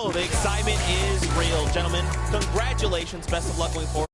know the excitement is real, gentlemen. Congratulations. Best of luck going forward.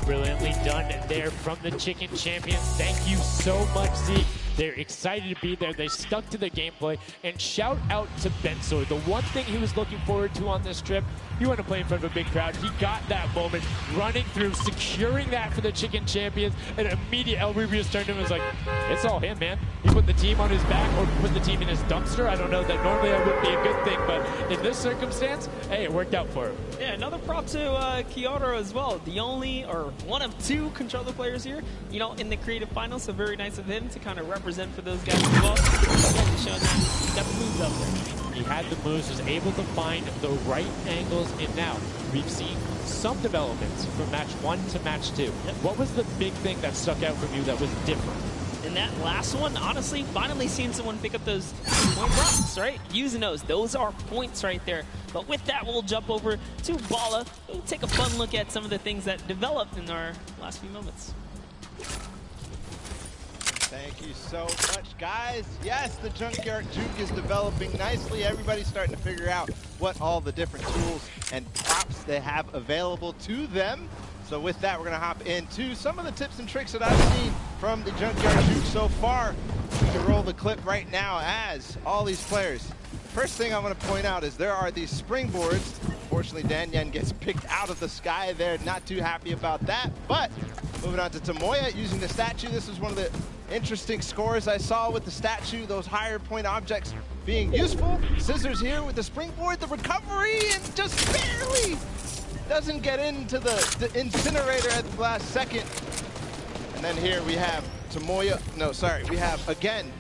Brilliantly done there from the Chicken Champions. Thank you so much, Zeke. They're excited to be there. They stuck to the gameplay. And shout out to Bensoy. The one thing he was looking forward to on this trip, he wanted to play in front of a big crowd. He got that moment, running through, securing that for the Chicken Champions. And immediate El Rubius turned to him and was like, it's all him, man. He put the team on his back or put the team in his dumpster. I don't know, that normally that wouldn't be a good thing, but in this circumstance, hey, it worked out for him. Yeah, another prop to Kyoto as well. The only, or one of two controller players here, you know, in the creative finals, so very nice of him to kind of represent for those guys as well. Again, showing that he got the moves up there. He had the moves, was able to find the right angles, and now we've seen some developments from match 1 to match 2. Yep. What was the big thing that stuck out from you that was different? In that last one, honestly, finally seeing someone pick up those point rocks, right? Using those are points right there. But with that, we'll jump over to Bala and take a fun look at some of the things that developed in our last few moments. Thank you so much, guys. Yes, the Junkyard Juke is developing nicely. Everybody's starting to figure out what all the different tools and props they have available to them. So with that, we're going to hop into some of the tips and tricks that I've seen from the Junkyard Juke so far. We can roll the clip right now as all these players. First thing I want to point out is there are these springboards. Unfortunately, Dan Yen gets picked out of the sky there. Not too happy about that. But moving on to Tomoya using the statue. This is one of the interesting scores I saw with the statue, those higher point objects being useful. Scissors here with the springboard, the recovery, and just barely doesn't get into the incinerator at the last second. And then here we have Tomoya, no, sorry, we have, again,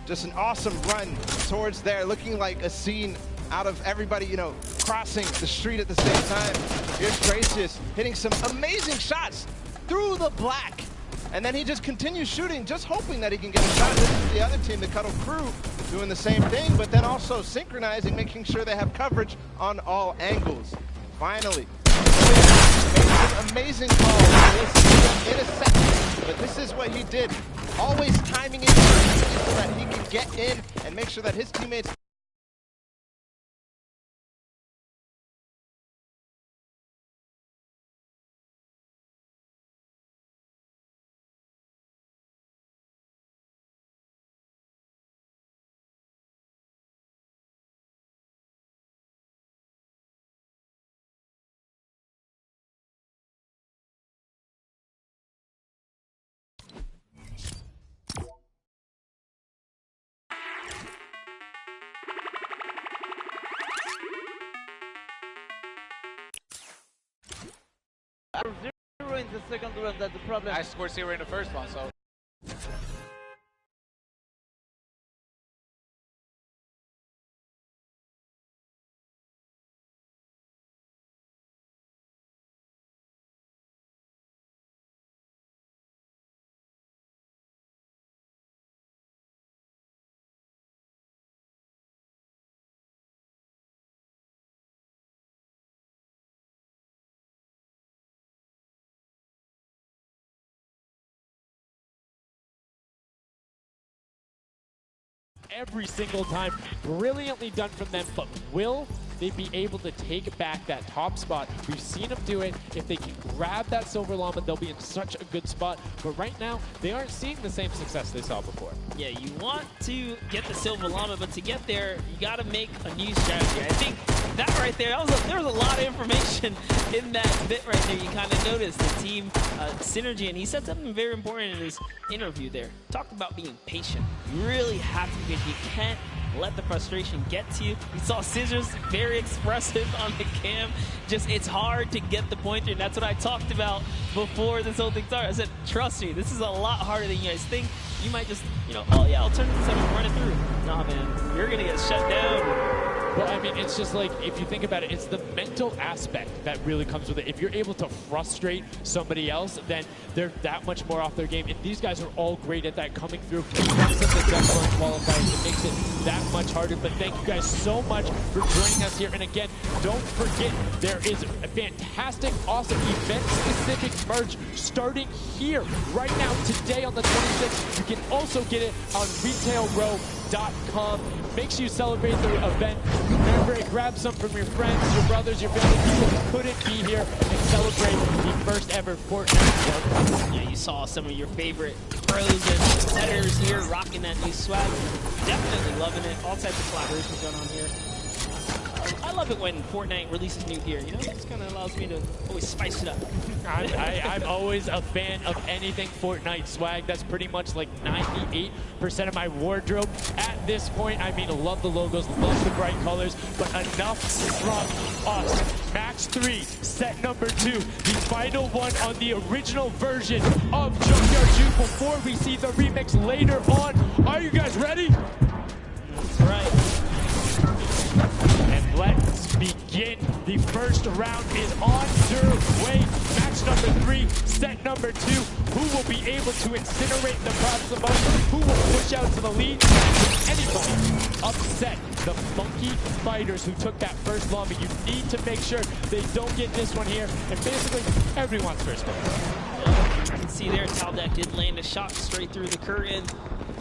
just an awesome run towards there, looking like a scene out of everybody, you know, crossing the street at the same time. Here's Gracious hitting some amazing shots through the black. And then he just continues shooting, just hoping that he can get a shot. This is the other team, the Cuddle Crew, doing the same thing, but then also synchronizing, making sure they have coverage on all angles. Finally, an amazing call. We'll see them in a second, but this is what he did. Always timing it so that he can get in and make sure that his teammates Zero in the second round, that's the problem. I scored 0 in the first one, so. Every single time, brilliantly done from them, but will they be able to take back that top spot? We've seen them do it. If they can grab that Silver Llama, they'll be in such a good spot, but right now, they aren't seeing the same success they saw before. Yeah, you want to get the Silver Llama, but to get there, you got to make a new strategy. I think that right there, there was a lot of information in that bit right there. You kind of noticed the team synergy, and he said something very important in his interview there. Talked about being patient. You really have to be patient. You can't let the frustration get to you. You saw Scissors very expressive on the cam. Just, it's hard to get the pointer, and that's what I talked about before this whole thing started. I said, trust me, this is a lot harder than you guys think. You might just, you know, oh yeah, I'll turn this up and run it through. Nah, man, you're gonna get shut down. Well, I mean, it's just like, if you think about it, it's the mental aspect that really comes with it. If you're able to frustrate somebody else, then they're that much more off their game. And these guys are all great at that, coming through. Once at the Death Run qualifiers, it makes it that much harder. But thank you guys so much for joining us here. And again, don't forget, there is a fantastic, awesome event-specific merch starting here right now, today on the 26th. You can also get it on retailrow.com. make sure you celebrate the event. Remember, grab some from your friends, your brothers, your family, people who couldn't be here, and celebrate the first ever Fortnite World Cup. Yeah, you saw some of your favorite pros and competitors here rocking that new swag. Definitely loving it. All types of collaborations going on here. I love it when Fortnite releases new gear, you know? It just kind of allows me to always spice it up. I'm always a fan of anything Fortnite swag. That's pretty much like 98% of my wardrobe at this point. I mean, love the logos, love the bright colors, but enough from us. Match 3, set number 2, the final one on the original version of Junkyard Juke before we see the remix later on. Are you guys ready? That's right. And let's begin. The first round is on their way. Match number 3, set number 2. Who will be able to incinerate the props the most? Who will push out to the lead? Can anybody upset the Funky Fighters who took that first lobby? You need to make sure they don't get this one here. And basically, everyone's first goal. You can see there, Taldeck did land a shot straight through the curtain.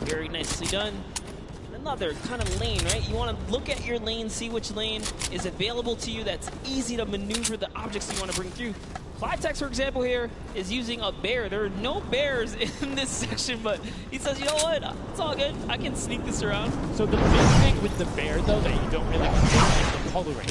Very nicely done. Another kind of lane, right? You want to look at your lane, see which lane is available to you that's easy to maneuver the objects you want to bring through. Flytex, for example, here is using a bear. There are no bears in this section, but he says, you know what? It's all good. I can sneak this around. So the big thing with the bear, though, that you don't really see is the coloring. In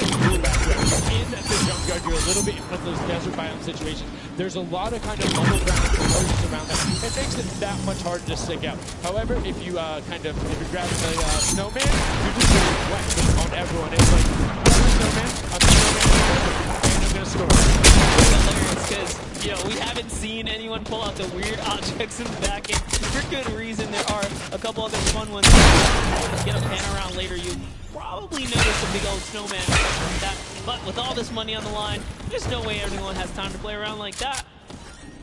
the junkyard, you're a little bit in those desert biome situations. There's a lot of kind of bubble ground explosions around that. It makes it that much harder to stick out. However, if you if you're grabbing the snowman, you're just going to wet on everyone. It's like, I'm a snowman, and I'm going to score. Because, you know, we haven't seen anyone pull out the weird objects in the back end. For good reason, there are a couple other fun ones. Get a pan around later, you probably notice a big old snowman like that. But with all this money on the line, there's no way everyone has time to play around like that.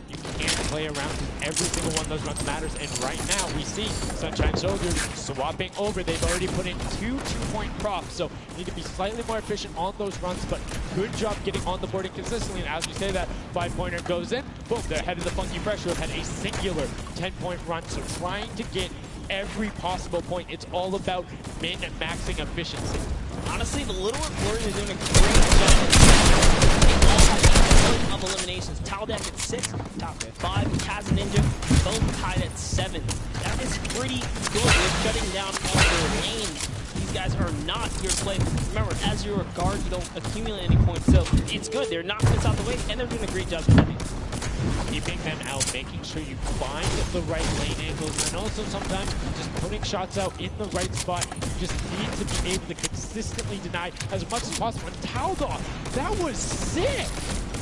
You can't play around because every single one of those runs matters. And right now, we see Sunshine Soldiers swapping over. They've already put in 2 2-point props, so you need to be slightly more efficient on those runs, but good job getting on the board and consistently. And as we say that, 5-pointer goes in, boom, they're ahead of the Funky Fresh, who have had a singular 10-point run, so trying to get every possible point. It's all about min-maxing efficiency. Honestly, the Little Warriors are doing a great job of eliminations. Taldeck at 6, Top at 5, Kaz and Ninja both tied at 7. That is pretty good. They're shutting down all their lane. These guys are not here to play. Remember, as you're a guard, you don't accumulate any points, so it's good. They're knocking this out the way, and they're doing a great job defending. Keeping them out, making sure you find the right lane angles, and also sometimes just putting shots out in the right spot. You just need to be able to consistently deny as much as possible. And Taldeck, that was sick!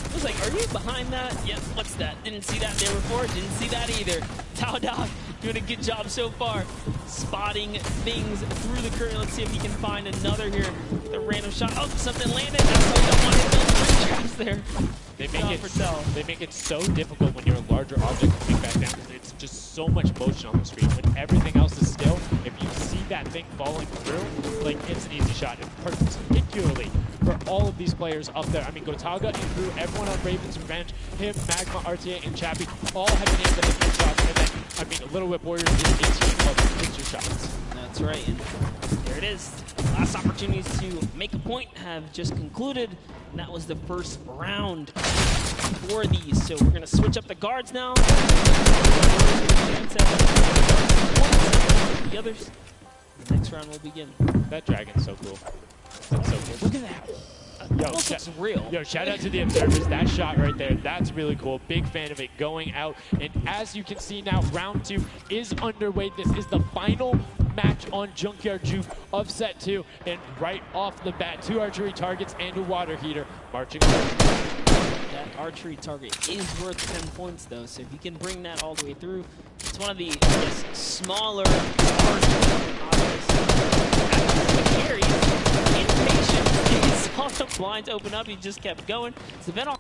I was like, are you behind that? Yep, what's that? Didn't see that there before, didn't see that either. Taldeck doing a good job so far, spotting things through the curtain. Let's see if he can find another here. The random shot. Oh, something landed. That's how you don't want to hit those traps there. They make it so difficult when you're a larger object coming back down because it's just so much motion on the screen. When everything else is still, if you see that thing falling through, like, it's an easy shot. And particularly for all of these players up there. I mean, Gotaga and Crew, everyone on Raven's Revenge, him, Magma, RTA, and Chappie, all have been able to hit good shots. And then, I mean, Little Whip Warriors is a team of picture shots. That's right. And there it is. Last opportunities to make a point have just concluded. And that was the first round for these. So we're going to switch up the guards now. The others. The next round will begin. That dragon's so cool. That's so cool. Look at that. Yo, looks real. Yo, shout out to the observers. That shot right there, that's really cool. Big fan of it going out. And as you can see now, round 2 is underway. This is the final match on Junkyard Juke of set 2. And right off the bat, 2 archery targets and a water heater marching forward. That archery target is worth 10 points, though. So if you can bring that all the way through, it's one of the smaller objects. Here, he's impatient. He saw the blinds open up. He just kept going. It's event on.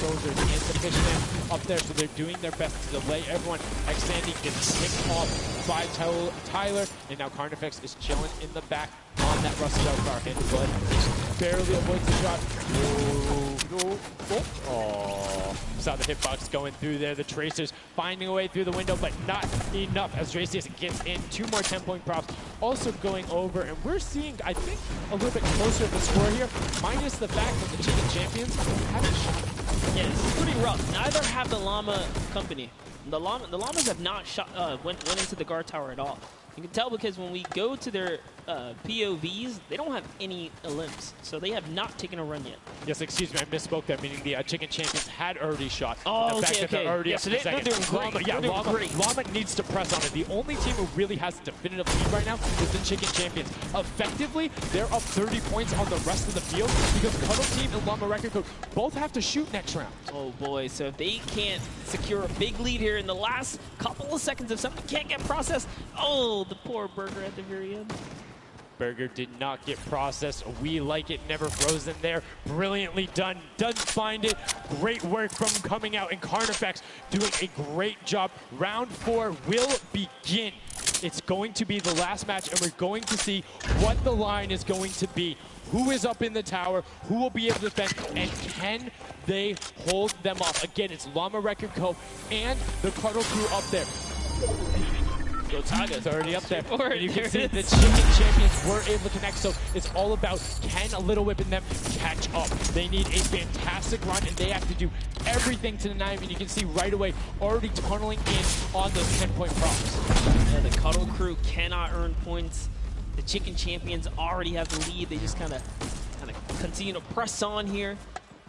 Soldiers insufficient up there, so they're doing their best to delay everyone. Xandy gets picked off by Tyler, and now Carnifex is chilling in the back on that rusted out car. And Blood barely avoids the shot. Oh, saw the hitbox going through there. The Tracers finding a way through the window, but not enough as Racius gets in. 2 more 10-point props also going over, and we're seeing, I think, a little bit closer of the score here, minus the fact that the Chicken Champions haven't shot. Yeah, this is pretty rough. Neither have the Llama company. The Llamas have not shot, went into the guard tower at all. You can tell because when we go to their POVs, they don't have any limps, so they have not taken a run yet. Yes, excuse me, I misspoke there, meaning the Chicken Champions had already shot. Oh, the fact okay, that they're already up so to they're doing great. Llama needs to press on it. The only team who really has a definitive lead right now is the Chicken Champions. Effectively, they're up 30 points on the rest of the field because Cuddle Team and Llama Record Code both have to shoot next round. Oh boy, so if they can't secure a big lead here in the last couple of seconds, if something can't get processed, oh, the poor Burger at the very end. Burger did not get processed. We like it, never frozen there. Brilliantly done. Doesn't find it. Great work from coming out, and Carnifex doing a great job. Round 4 will begin. It's going to be the last match, and we're going to see what the line is going to be. Who is up in the tower? Who will be able to defend? And can they hold them off? Again, it's Llama Record Co. and the Cuddle crew up there. It's already up there. And you can see the Chicken Champions were able to connect, so it's all about can a Little Whip and them catch up. They need a fantastic run, and they have to do everything to deny him, and you can see right away already tunneling in on those 10-point props. Yeah, the Cuddle crew cannot earn points. The Chicken Champions already have the lead. They just kind of continue to press on here.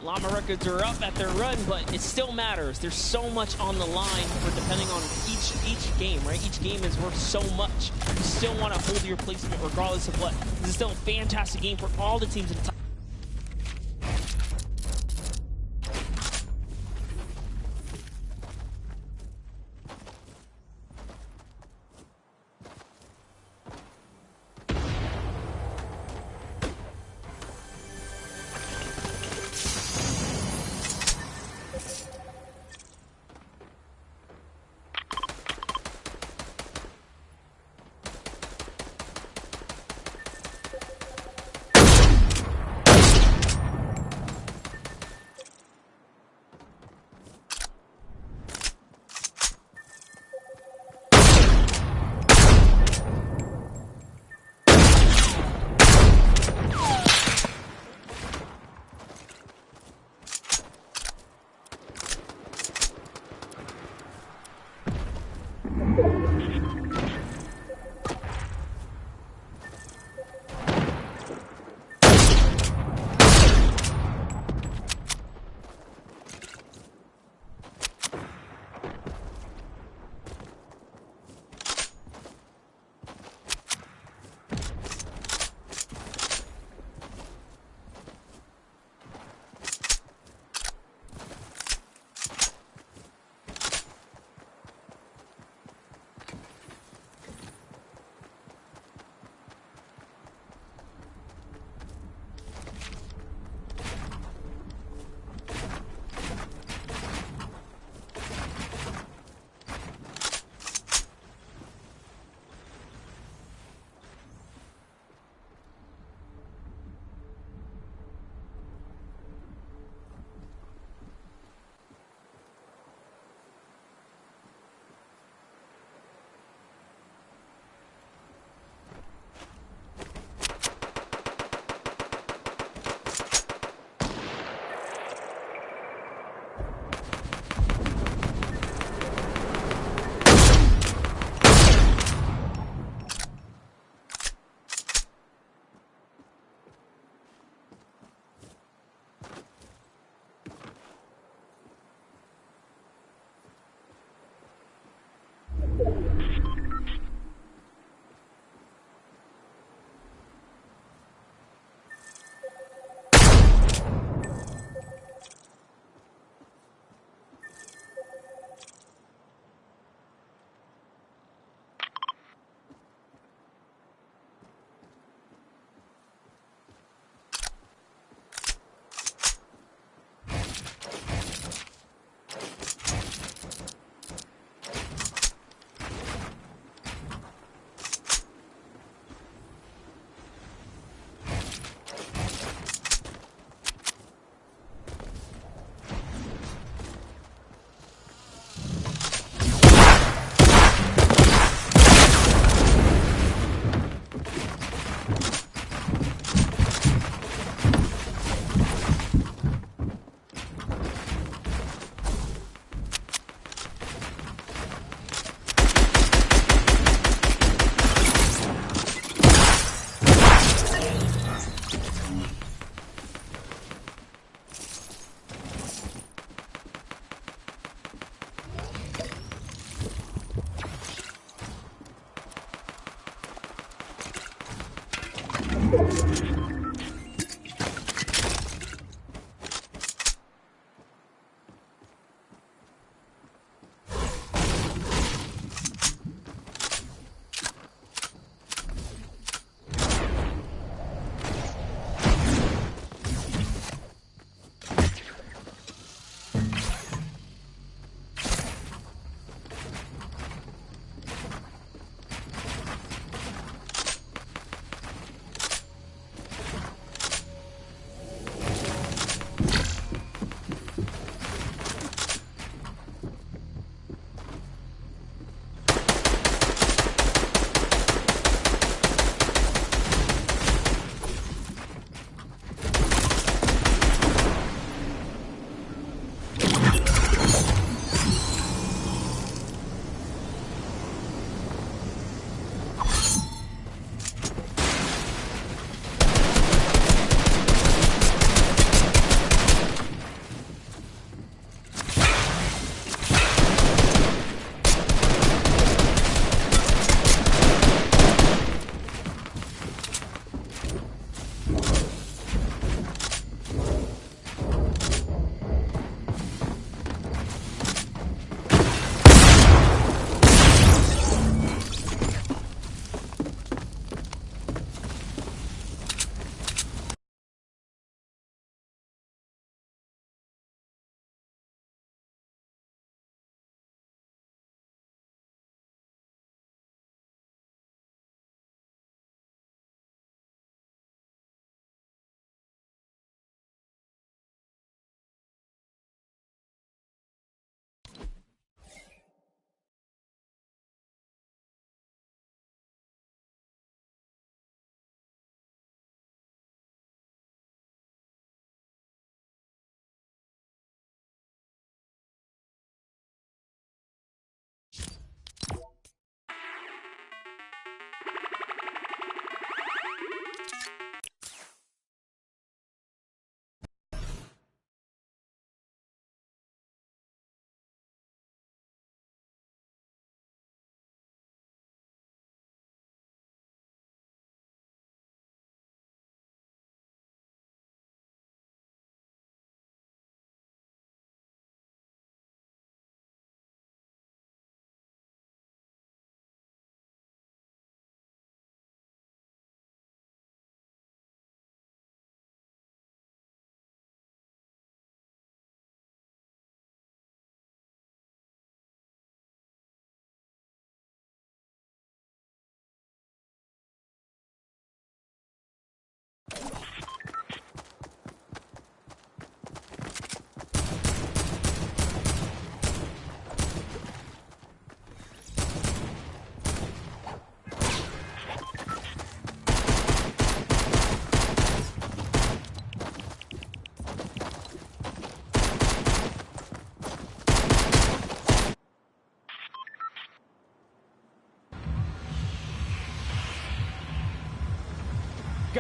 Llama Records are up at their run, but it still matters. There's so much on the line for depending on each game, right? Each game is worth so much. You still want to hold your placement regardless of what. This is still a fantastic game for all the teams in the top.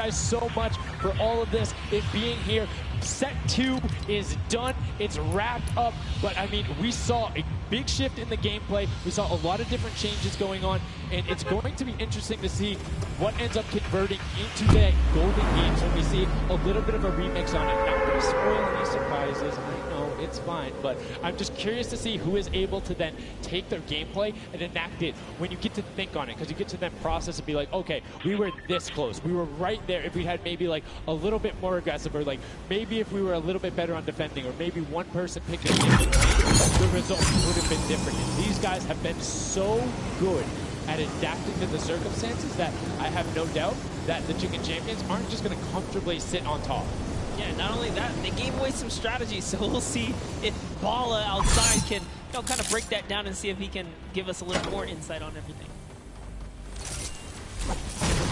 guys so much for all of this, it being here. Set 2 is done. It's wrapped up. But, I mean, we saw a big shift in the gameplay. We saw a lot of different changes going on. And it's going to be interesting to see what ends up converting into that golden games when we see a little bit of a remix on it. Not going to spoil any surprises. I know it's fine. But I'm just curious to see who is able to then take their gameplay and enact it when you get to think on it. Because you get to then process and be like, okay, we were this close. We were right there. If we had maybe like a little bit more aggressive, or like maybe if we were a little bit better on defending, or maybe one person picked a different team, the results would have been different. And these guys have been so good at adapting to the circumstances that I have no doubt that the Chicken Champions aren't just going to comfortably sit on top. Yeah, not only that, they gave away some strategies, so we'll see if Bala outside can, kind of break that down and see if he can give us a little more insight on everything.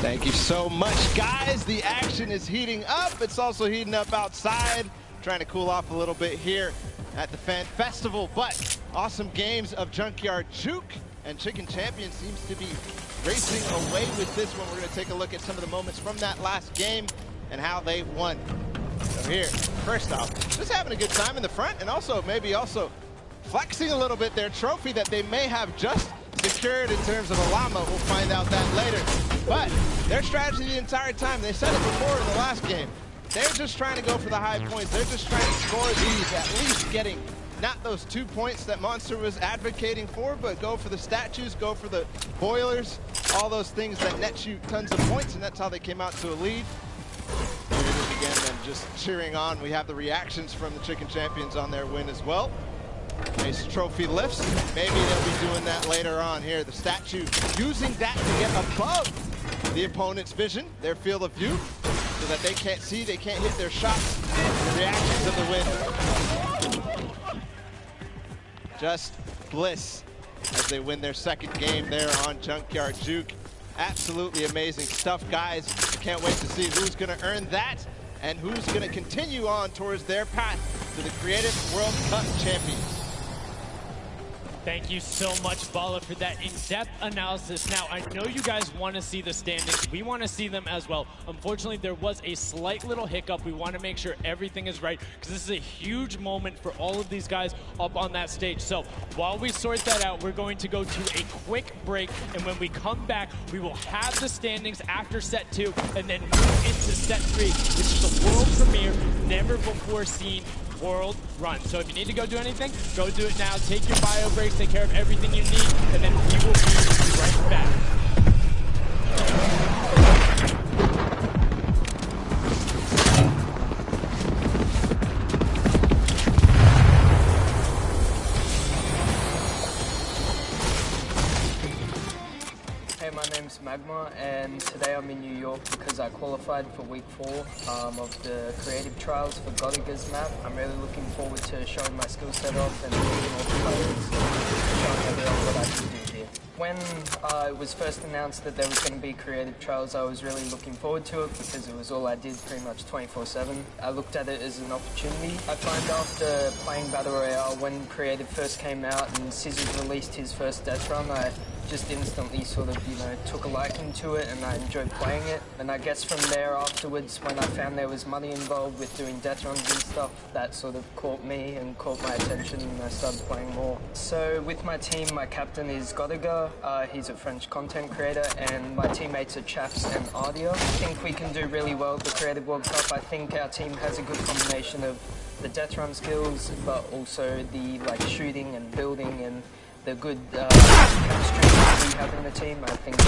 Thank you so much, guys. The action is heating up. It's also heating up outside. Trying to cool off a little bit here at the Fan Festival, but awesome games of Junkyard Juke, and Chicken Champion seems to be racing away with this one. We're going to take a look at some of the moments from that last game and how they won. So here, first off, just having a good time in the front, and also maybe also flexing a little bit their trophy that they may have just secured in terms of a llama. We'll find out that later. But their strategy the entire time, they said it before in the last game, they're just trying to go for the high points. They're just trying to score these, at least getting not those 2 points that Monster was advocating for, but go for the statues, go for the boilers, all those things that net you tons of points, and that's how they came out to a lead. Here it is again, then just cheering on. We have the reactions from the Chicken Champions on their win as well. Nice trophy lifts. Maybe they'll be doing that later on here. The statue using that to get above the opponent's vision, their field of view, so that they can't see, they can't hit their shots. The reactions of the win. Just bliss as they win their second game there on Junkyard Juke. Absolutely amazing stuff, guys. Can't wait to see who's going to earn that and who's going to continue on towards their path to the Creative World Cup champions. Thank you so much, Bala, for that in-depth analysis. Now, I know you guys want to see the standings. We want to see them as well. Unfortunately, there was a slight little hiccup. We want to make sure everything is right, because this is a huge moment for all of these guys up on that stage. So while we sort that out, we're going to go to a quick break, and when we come back, we will have the standings after set 2, and then move into set 3, which is the world premiere, never before seen world run. So if you need to go do anything, go do it now. Take your bio breaks, take care of everything you need, and then we will be right back. Hey, my name's Magma, and today I'm in New York because I qualified for week 4 of the creative trials for Godiga's map. I'm really looking forward to showing my skill set off and meeting all the players, showing everyone what I can do here. When it was first announced that there was going to be creative trials, I was really looking forward to it because it was all I did pretty much 24/7. I looked at it as an opportunity. I find after playing Battle Royale, when creative first came out and Scissors released his first death run, I just instantly sort of, took a liking to it, and I enjoyed playing it. And I guess from there afterwards, when I found there was money involved with doing death runs and stuff, that sort of caught me and caught my attention, and I started playing more. So with my team, my captain is Godiga. He's a French content creator, and my teammates are Chaps and Ardia. I think we can do really well at the Creative World Cup. I think our team has a good combination of the death run skills, but also the shooting and building and the good chemistry that we have in the team. I think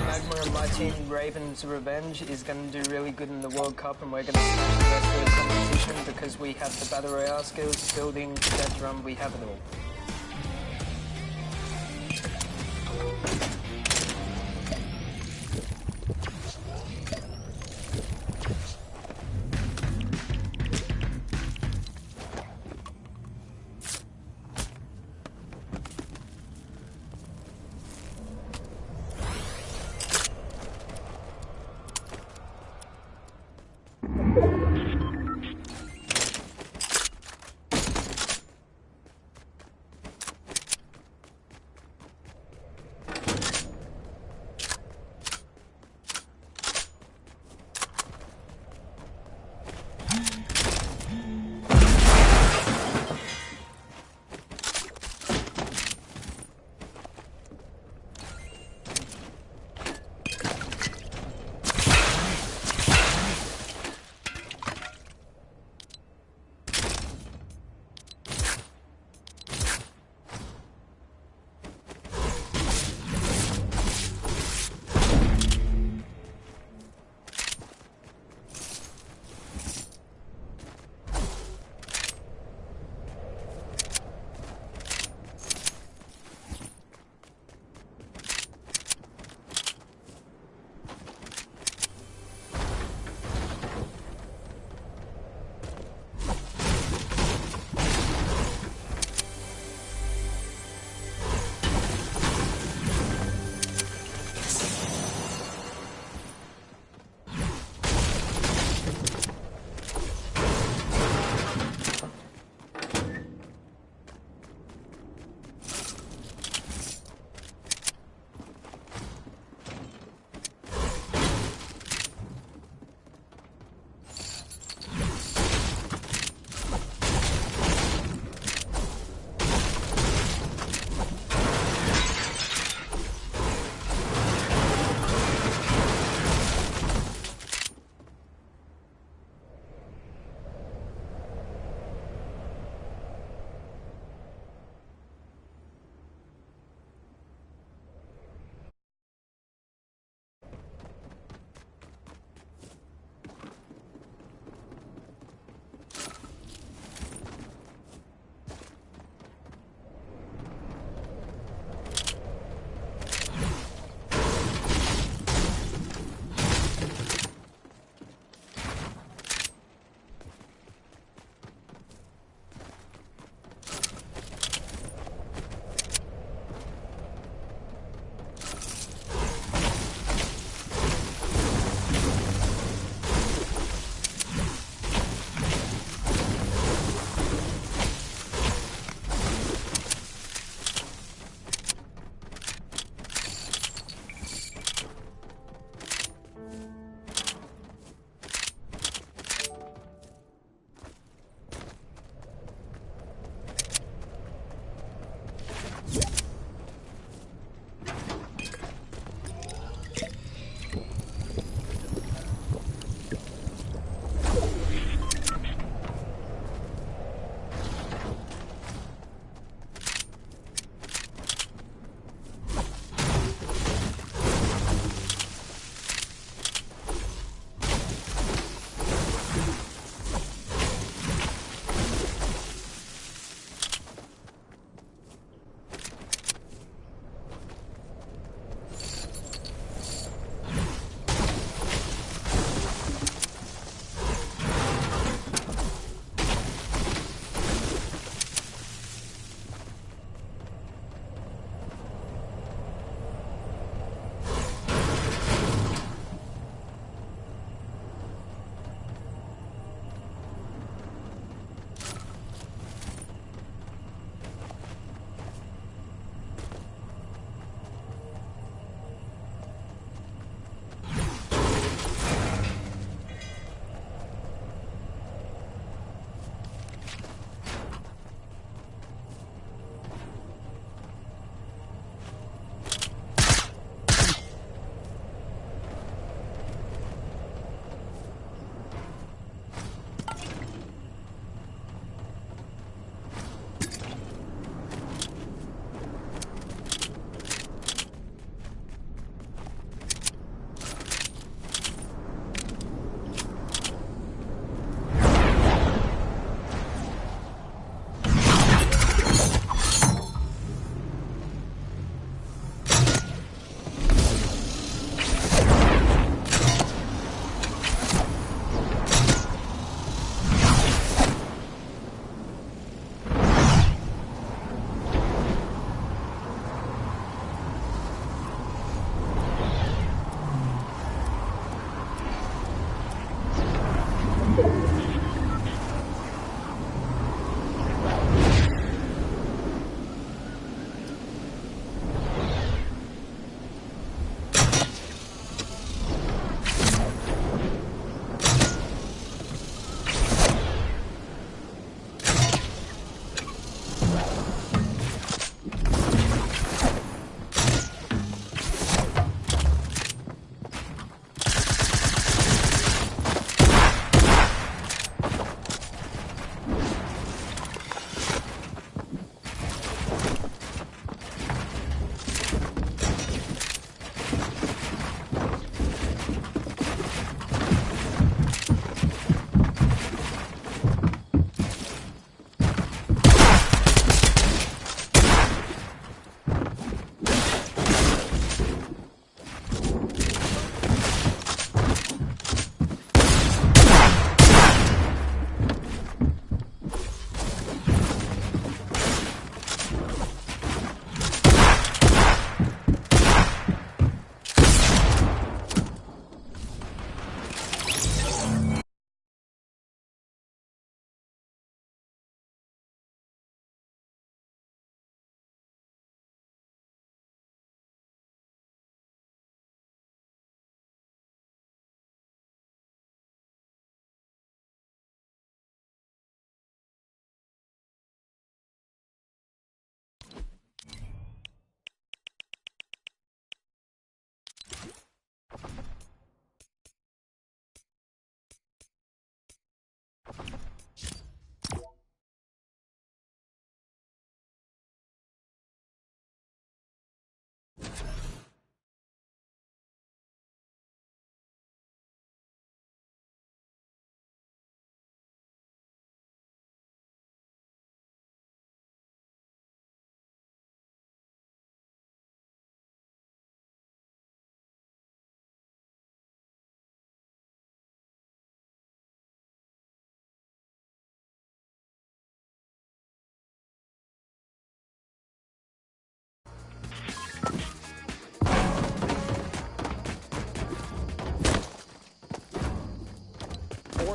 Magma and my team, Raven's Revenge, is going to do really good in the World Cup, and we're going to smash the rest of the competition because we have the Battle Royale skills, building, death run, we have it all.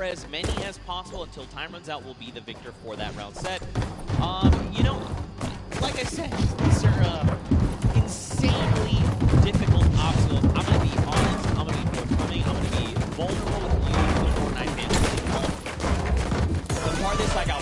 as many as possible until time runs out will be the victor for that round set. You know, like I said, these are insanely difficult obstacles. I'm going to be honest, I'm going to be forthcoming, I'm going to be vulnerable with you, the Fortnite fans. The farthest I got.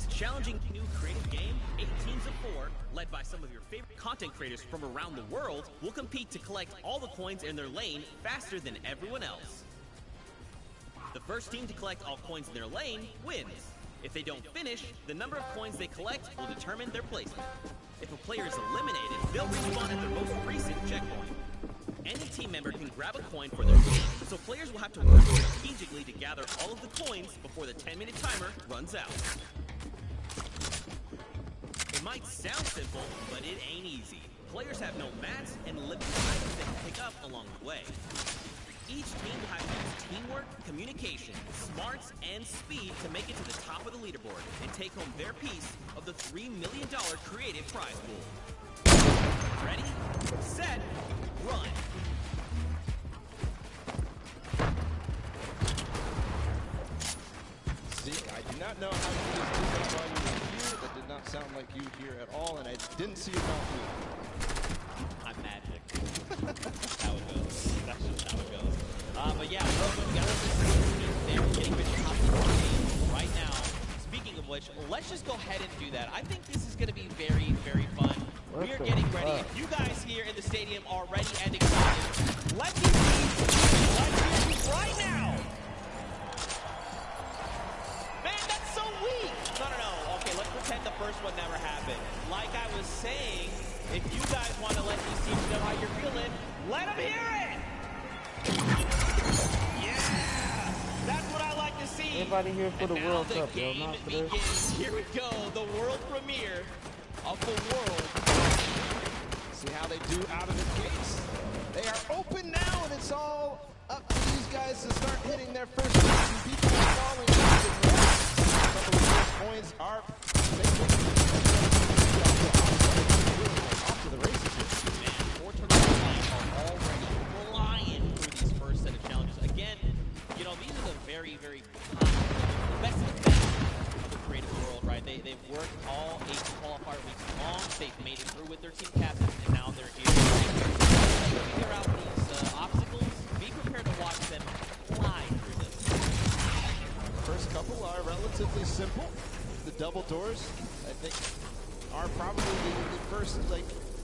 Challenging new creative game, 8 teams of 4, led by some of your favorite content creators from around the world, will compete to collect all the coins in their lane faster than everyone else. The first team to collect all coins in their lane wins. If they don't finish, the number of coins they collect will determine their placement. If a player is eliminated, they'll respawn at their most recent checkpoint. Any team member can grab a coin for their team, so players will have to work strategically to gather all of the coins before the 10-minute timer runs out. It might sound simple, but it ain't easy. Players have no mats and limited items they can pick up along the way. Each team will have to use teamwork, communication, smarts, and speed to make it to the top of the leaderboard and take home their piece of the $3 million creative prize pool. Ready, set, run. See, I do not know how to use this while you were here. That did not sound like you here at all, and I didn't see your mouth move. I'm magic. That's how it goes. That's just how it goes. But yeah, they're getting ready to hop into the game right now. Speaking of which, let's just go ahead and do that. I think this is going to be very, very fun. We are getting ready. If you guys here in the stadium are ready and excited, let's do these right now. Man, that's so weak. No. Okay, let's pretend the first one never happened. Like I was saying, if you guys want to let these teams know how you're feeling, let them hear it. Yeah, that's what I like to see. Anybody here for the World Cup, yo? Game Not for this. begins. Here we go, the world premiere of the world. See how they do out of the gates. They are open now, and it's all up to these guys to start hitting their first shots, and people are falling into the race. Some of the coins are off to the races here. Man, Fortnite are already flying through these first set of challenges. Again, you know, these are the very, very the best of the best of the creative world, right? They've worked all 8 qualifier weeks long. They've made it through with their team captains, and now they're here. Figure out these obstacles. Be prepared to watch them fly through this. First couple are relatively simple. The double doors, I think, are probably the first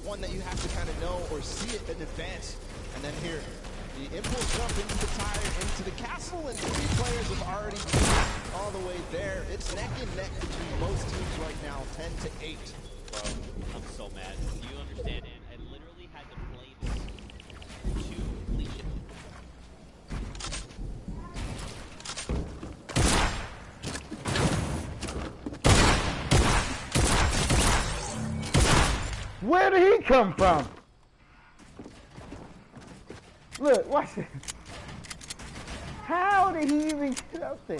one that you have to kind of know or see it in advance. And then here, the impulse jump into the tire, into the castle, and 3 players have already been all the way there. It's neck and neck between most teams right now, 10 to 8. Bro, I'm so mad. Do you understand it? I literally had to play this to completion. Where did he come from? Look, watch it. How did he even get up there?